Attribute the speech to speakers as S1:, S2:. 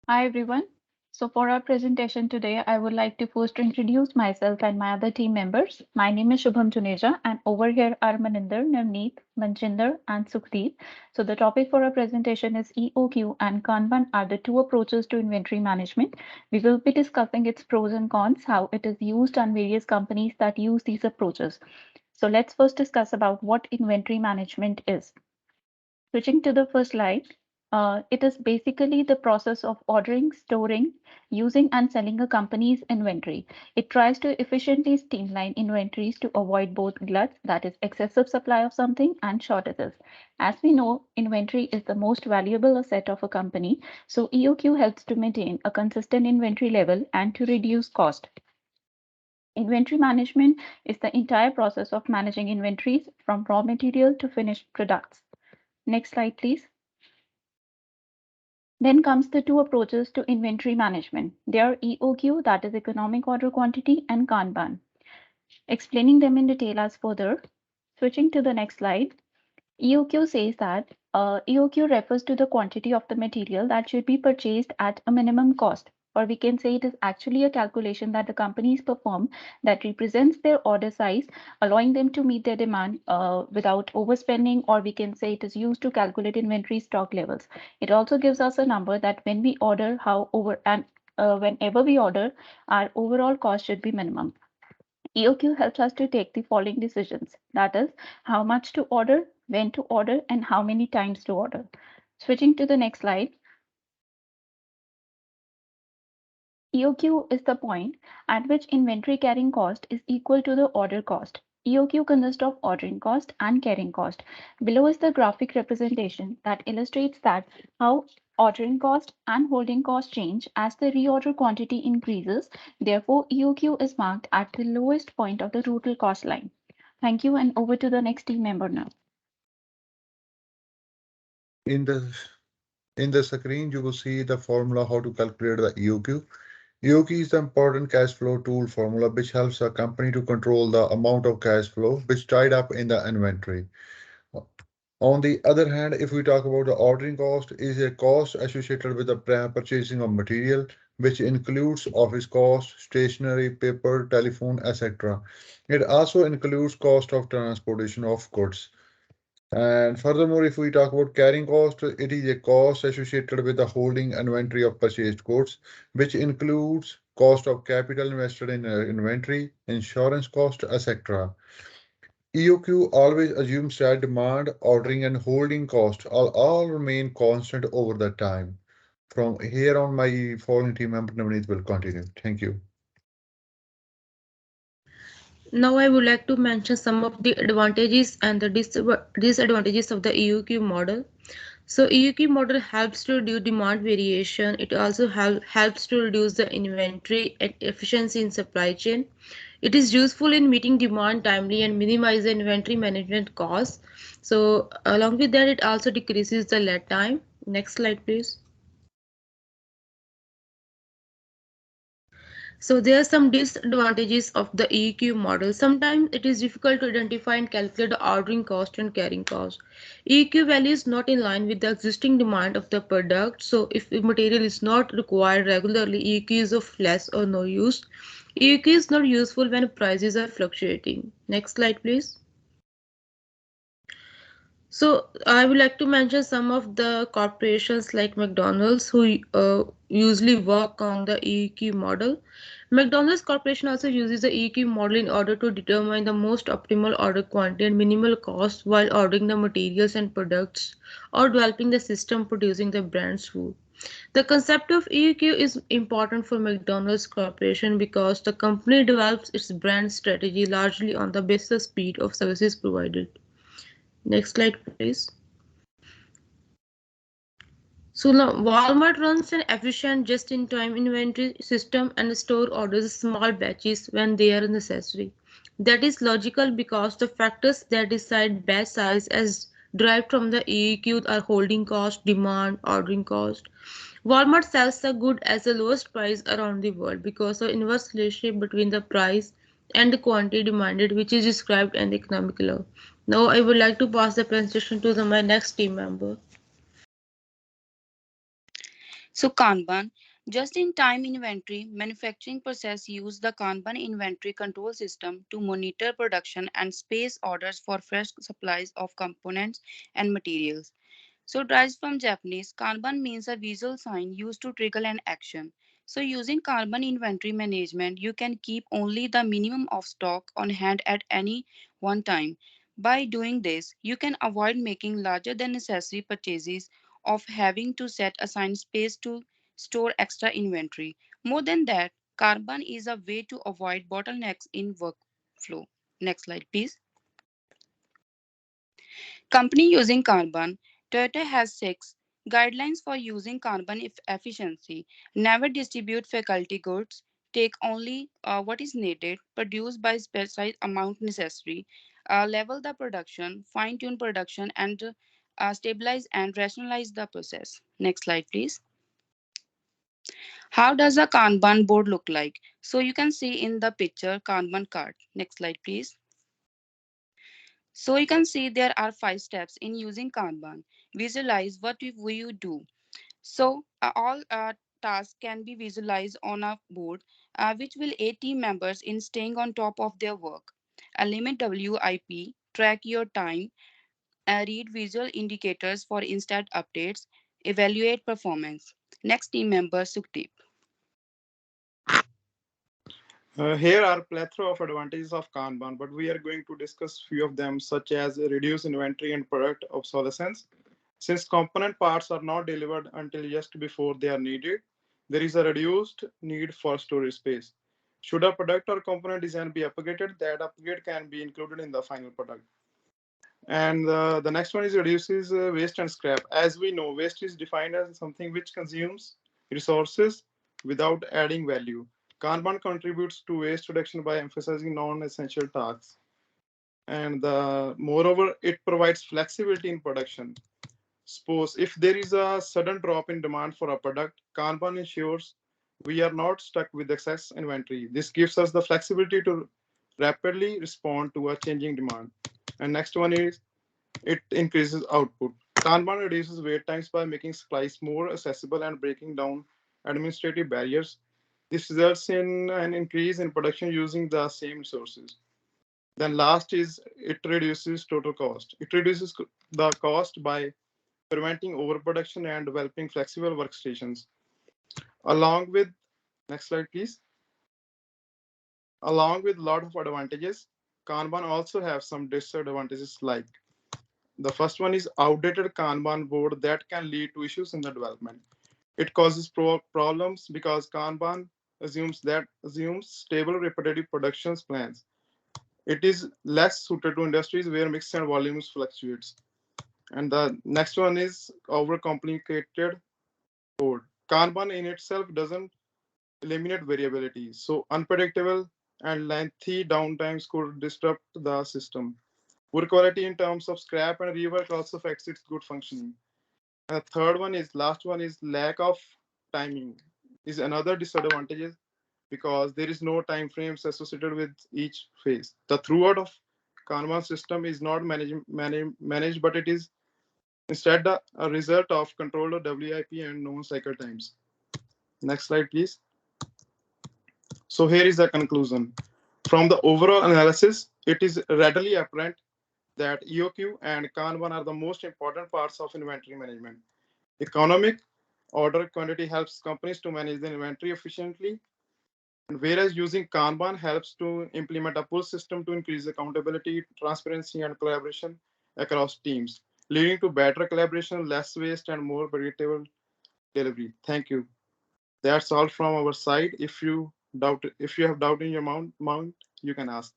S1: Hi everyone. So for our presentation today, I would like to first introduce myself and my other team members. My name is Shubham Juneja and over here are Maninder, Navneet, Manjinder and Sukhdeep. So the topic for our presentation is EOQ and Kanban are the two approaches to inventory management. We will be discussing its pros and cons, how it is used on various companies that use these approaches. So let's first discuss about what inventory management is. Switching to the first slide, it is basically the process of ordering, storing, using, and selling a company's inventory. It tries to efficiently streamline inventories to avoid both gluts, that is, excessive supply of something, and shortages. As we know, inventory is the most valuable asset of a company, so EOQ helps to maintain a consistent inventory level and to reduce cost. Inventory management is the entire process of managing inventories from raw material to finished products. Next slide, please. Then comes the two approaches to inventory management. They are EOQ, that is economic order quantity, and Kanban. Explaining them in detail as further. Switching to the next slide. EOQ says that EOQ refers to the quantity of the material that should be purchased at a minimum cost, or we can say it is actually a calculation that the companies perform that represents their order size, allowing them to meet their demand without overspending, or we can say it is used to calculate inventory stock levels. It also gives us a number that when we order, how over and whenever we order, our overall cost should be minimum. EOQ helps us to take the following decisions. That is, how much to order, when to order, and how many times to order. Switching to the next slide. EOQ is the point at which inventory carrying cost is equal to the order cost. EOQ consists of ordering cost and carrying cost. Below is the graphic representation that illustrates that how ordering cost and holding cost change as the reorder quantity increases. Therefore, EOQ is marked at the lowest point of the total cost line. Thank you, and over to the next team member now.
S2: In the screen, you will see the formula how to calculate the EOQ. EOQ is the important cash flow tool formula which helps a company to control the amount of cash flow which tied up in the inventory. On the other hand, if we talk about the ordering cost, is a cost associated with the purchasing of material, which includes office cost, stationery, paper, telephone, etc. It also includes cost of transportation of goods. And furthermore, if we talk about carrying cost, it is a cost associated with the holding inventory of purchased goods, which includes cost of capital invested in inventory, insurance cost, etc. EOQ always assumes that demand, ordering, and holding costs all remain constant over the time. From here on, my following team member Navneet will continue. Thank you.
S3: Now I would like to mention some of the advantages and the disadvantages of the EUQ model. So EUQ model helps to reduce demand variation. It also helps to reduce the inventory and efficiency in supply chain. It is useful in meeting demand timely and minimize the inventory management costs. So along with that, it also decreases the lead time. Next slide, please. So there are some disadvantages of the EQ model. Sometimes it is difficult to identify and calculate the ordering cost and carrying cost. EQ value is not in line with the existing demand of the product. So if the material is not required regularly, EQ is of less or no use. EQ is not useful when prices are fluctuating. Next slide, please. So I would like to mention some of the corporations like McDonald's who usually work on the EQ model. McDonald's Corporation also uses the EQ model in order to determine the most optimal order quantity and minimal cost while ordering the materials and products or developing the system producing the brand's food. The concept of EQ is important for McDonald's Corporation because the company develops its brand strategy largely on the basis of speed of services provided. Next slide, please. So now Walmart runs an efficient just-in-time inventory system and store orders small batches when they are necessary. That is logical because the factors that decide batch size as derived from the EEQ are holding cost, demand, ordering cost. Walmart sells the good as the lowest price around the world because of inverse relationship between the price and the quantity demanded, which is described in the economic law. Now I would like to pass the presentation to my next team member.
S4: So Kanban, just-in-time inventory manufacturing process use the Kanban inventory control system to monitor production and space orders for fresh supplies of components and materials. So derives from Japanese, Kanban means a visual sign used to trigger an action. So using Kanban inventory management, you can keep only the minimum of stock on hand at any one time. By doing this, you can avoid making larger than necessary purchases of having to set aside space to store extra inventory. More than that, Kanban is a way to avoid bottlenecks in workflow. Next slide, please. Company using Kanban. Toyota has six guidelines for using Kanban efficiency. Never distribute faculty goods. Take only what is needed. Produce by specified amount necessary. Level the production. Fine tune production and stabilize and rationalize the process. Next slide, please. How does a Kanban board look like? So you can see in the picture Kanban card. Next slide, please. So you can see there are 5 steps in using Kanban. Visualize what you do. So all tasks can be visualized on a board, which will aid team members in staying on top of their work. Limit WIP, track your time, read visual indicators for instant updates, evaluate performance. Next team member Sukhdeep.
S5: Here are plethora of advantages of Kanban, but we are going to discuss few of them, such as reduce inventory and product obsolescence. Since component parts are not delivered until just before they are needed, there is a reduced need for storage space. Should a product or component design be upgraded, that upgrade can be included in the final product. And the next one is reduces waste and scrap. As we know, waste is defined as something which consumes resources without adding value. Kanban contributes to waste reduction by emphasizing non-essential tasks. And moreover, it provides flexibility in production. Suppose if there is a sudden drop in demand for a product, Kanban ensures we are not stuck with excess inventory. This gives us the flexibility to rapidly respond to a changing demand. And next one is it increases output. Kanban reduces wait times by making supplies more accessible and breaking down administrative barriers. This results in an increase in production using the same resources. Then last is it reduces total cost. It reduces the cost by preventing overproduction and developing flexible workstations. Along with next slide please. Along with a lot of advantages, Kanban also have some disadvantages like the first one is outdated Kanban board that can lead to issues in the development. It causes problems because Kanban assumes stable repetitive production plans. It is less suited to industries where mix and volumes fluctuates. And the next one is overcomplicated code. Kanban in itself doesn't eliminate variability, so unpredictable and lengthy downtimes could disrupt the system. Poor quality in terms of scrap and rework also affects its good functioning. And the third one is last one is lack of timing is another disadvantage because there is no time frames associated with each phase. The throughput of Kanban system is not managed, but it is instead a result of controlled WIP and known cycle times. Next slide, please. So here is the conclusion. From the overall analysis, it is readily apparent that EOQ and Kanban are the most important parts of inventory management. Economic order quantity helps companies to manage the inventory efficiently, and whereas using Kanban helps to implement a pull system to increase accountability, transparency, and collaboration across teams, leading to better collaboration, less waste, and more predictable delivery. Thank you. That's all from our side. If you have doubt in your mind, you can ask.